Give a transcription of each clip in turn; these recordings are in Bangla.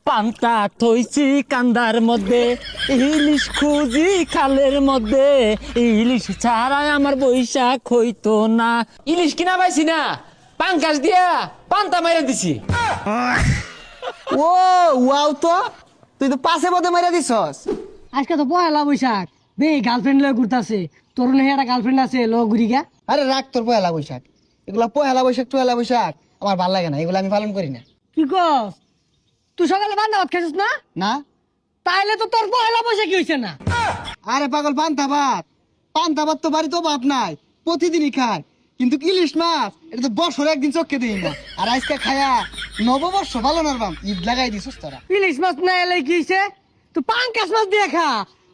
পান্তা থইছি কান্দার মধ্যে, ইলিশ খুঁজি খালের মধ্যে, ইলিশ ছাড়া আমার বৈশাখ হইতো না। ইলিশ কিনা পাইছি না, পাঙ্কাশ দিয়া পান্তা মাইরা দিছি। ও ওয়াও, তো তুই তো পাশে পথে মেরে দিছস। আজকে তো পয়লা বৈশাখ, বে গার্লফ্রেন্ড লয়ে ঘুরতাছে। তোর নাকি একটা গার্লফ্রেন্ড আছে, লো ঘুরি গা। আরে রাখ তোর পয়লা বৈশাখ, এগুলা পয়লা বৈশাখ টয়লা বৈশাখ আমার ভাল লাগে না, এগুলো আমি পালন করি না। কি কস? তুই সকালে বান্ধা ভাত খাইছিস না? না তাইলে তো তোর পয়লা বৈশাখই হইছে না। আরে পাগল, পান্তা ভাত তো বাড়িতে ভাত নাই, প্রতিদিনই খায়। কিন্তু ইলিশ মাছ এটা তো বছরে একদিন চোখকে দিই না, আর আজকে খায়া নববর্ষ পালনের বাম ঈদ লাগাই দিছিস তোরা। ইলিশ মাছ না এলে কি হইছে? তুই পাঙ্কাশ মাছ দিয়ে খা।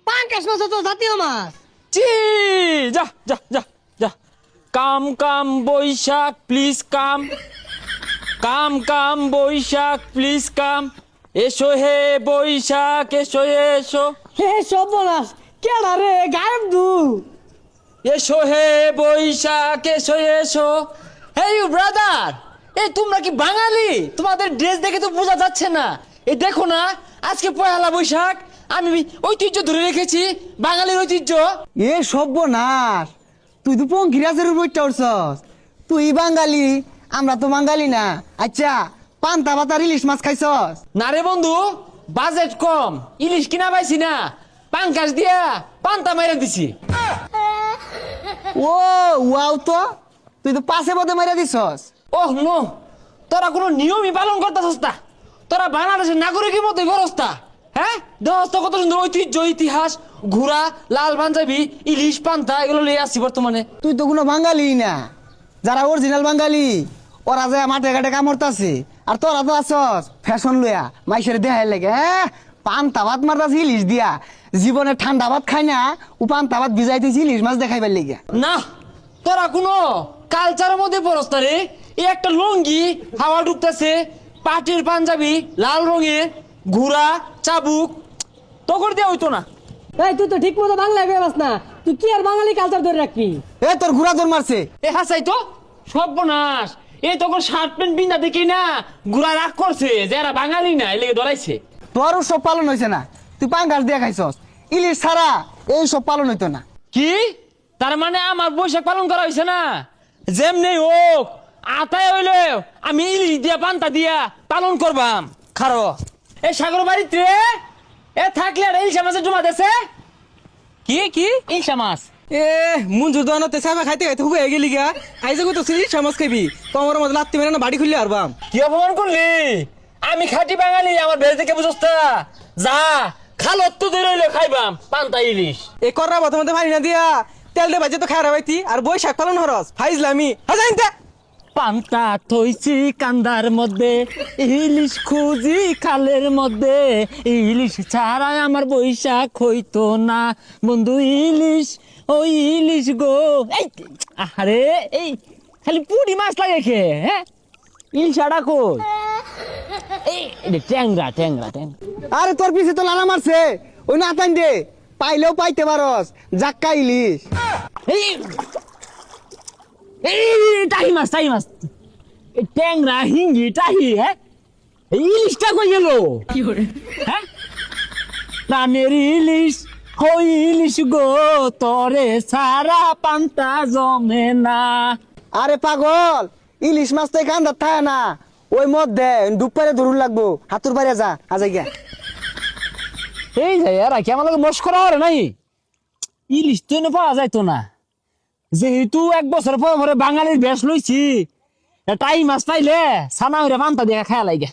পাঙ্কাশ মাছ তো জাতীয় মাছ। চি যা যা যা যা। Come come Baishakh please come, come come Baishakh please come, এসো হে বৈশাখ এসো এসো, হে সর্বনাশ, কেডা রে গায়েব দু। এসো হে বৈশাখ এসো এসো। হে ইউ ব্রাদার, এই তোমরা কি বাঙালি? তোমাদের ড্রেস দেখে তো বোঝা যাচ্ছে না। এই দেখো না, আজকে পয়লা বৈশাখ, আমি ঐতিহ্য ধরে রেখেছি, বাঙালির ঐতিহ্য। এ সর্বনাশ, তুই তো পঙ্কিরাজের বইটা উঠছস। তুই বাঙালি, আমরা তো বাঙালি না। আচ্ছা, পান্তা ভাত আর ইলিশ মাছ খাইছস? না রে বন্ধু, বাজেট কম, ইলিশ কিনা পাইছি না, পাঙ্কাশ দিয়া পান্তা মাইরা দিছি। ও ওয়াও, তো তুই তো পাশে পথে মেরে দিছস। ওহ নো, তোরা কোনো নিয়মই পালন করতেছস না। তোরা বাংলাদেশের নাগরিকের মতোই ব্যবস্থা। হ্যাঁ, দোস্ত কত সুন্দর ঐতিহ্য, ইতিহাস, ঘোড়া, লাল পাঞ্জাবি, ইলিশ পান্তা এগুলো লিয়ে আসছি বর্তমানে। তুই তো কোনো বাঙালি না। যারা অরিজিনাল বাঙালি ওরা যায় মাঠে ঘাটে কামড়তাছে, আর তোরা তো আছস ফ্যাশন লইয়া মাইসের দেখাই লাগে। হ্যাঁ, পান্তা ভাত মারতাছি ইলিশ দিয়া। জীবনে ঠান্ডা ভাত খাই না, ও পান্তা ভাত ভিজাইতেছি ইলিশ মাছ দেখাইবার লেগে। না, তোরা কোনো কালচারের মধ্যে পড়স না রে। এই একটা লুঙ্গি হাওয়া ঢুকতেছে, পাটির পাঞ্জাবি লাল রঙের, ঘোড়া চাবুক, তখন দিয়ে হইতো না। এই তুই তো ঠিক মতো বাংলায় বেবাস না। তুই কি আর বাঙালি কালচার ধরে রাখবি? এ তোর ঘোড়া দৌড় মারছে। এ হাসাই তো সর্বনাশ। এ তখন শার্ট প্যান্ট বিন্দা দেখি না ঘোড়া রাগ করছে যে এরা বাঙালি না, এ লেগে ধরাইছে। তোর সব পালন হয়েছে না, তুই পাঙ্গাস দিয়া খাইছস। ইলিশ ছাড়া এই সব পালন হইতো না। কি তার মানে আমার বৈশাখ পালন করা হয়েছে না? যেমনি হোক, আতায় হইলে আমি ইলিশ দিয়া পান্তা দিয়া পালন করবাম। খারো এ সাগর বাড়িতে এ থাকলে আর ইলশা মাছের জমা দেছে। কি কি ইলশা মাছ? এ মঞ্জুর দোকানতে চাপা খাইতে খাইতে হুয়ে গেলি গা। আইজে কত সিরিজ সমাজ খাবি, তোমার মধ্যে লাত্তি মেরে না বাড়ি খুললে আরবাম। কি অপমান করলি? আমি খাঁটি বাঙালি, আমার বেড়ে থেকে বুঝস তা? যা খালত তো ধরে খাইবাম পান্তা ইলিশ। এ কররা বর্তমানে পানি না দিয়া তেল দে বাজে তো খাই রাবাইতি আর বৈশাখ পালন হরস ফাইজলামি হাজাইনতে। পান্তা থইছি কান্দার মধ্যে, ইলিশ খুঁজি খালের মধ্যে, ইলিশ ছাড়া আমার বৈশাখ হইতো না। বন্ধু ইলিশ, ওই ইলিশ গো। এই আরে, এই খালি পুঁটি মাছ লাগে খে। হ্যাঁ, ইলিশ আড়া কই? এই ট্যাংরা ট্যাংরা ট্যাংরা। আরে তোর পিছে তো লালা মারছে, ওই না আতাইন দে, পাইলেও পাইতে পারস। জাক্কা ইলিশ। এই এই টাহি মাছ, টাহি মাছ, এই ট্যাংরা হিঙ্গি টাহি। হ্যাঁ, এই ইলিশটা কই গেল? হ্যাঁ, প্রাণের ইলিশ, ওই ইলিশ গো, তরে সারা পান্তা জমে না। আরে পাগল, ইলিশ মাছ তো কান্দার থাকে না, ওই মধ্যে ডুব পারে ধরুন লাগবো। হাতুর পারে যা, আজা গিয়া। এই যে এরা কি আমার মস্করা করে নাই? ইলিশ তো এনে পাওয়া যাইতো না, যেহেতু এক বছর পরে পরে বাঙালির বেশ লইছি, টাই মাছ পাইলে ছানা হইরে পান্তা দিয়ে খায়া লাগে।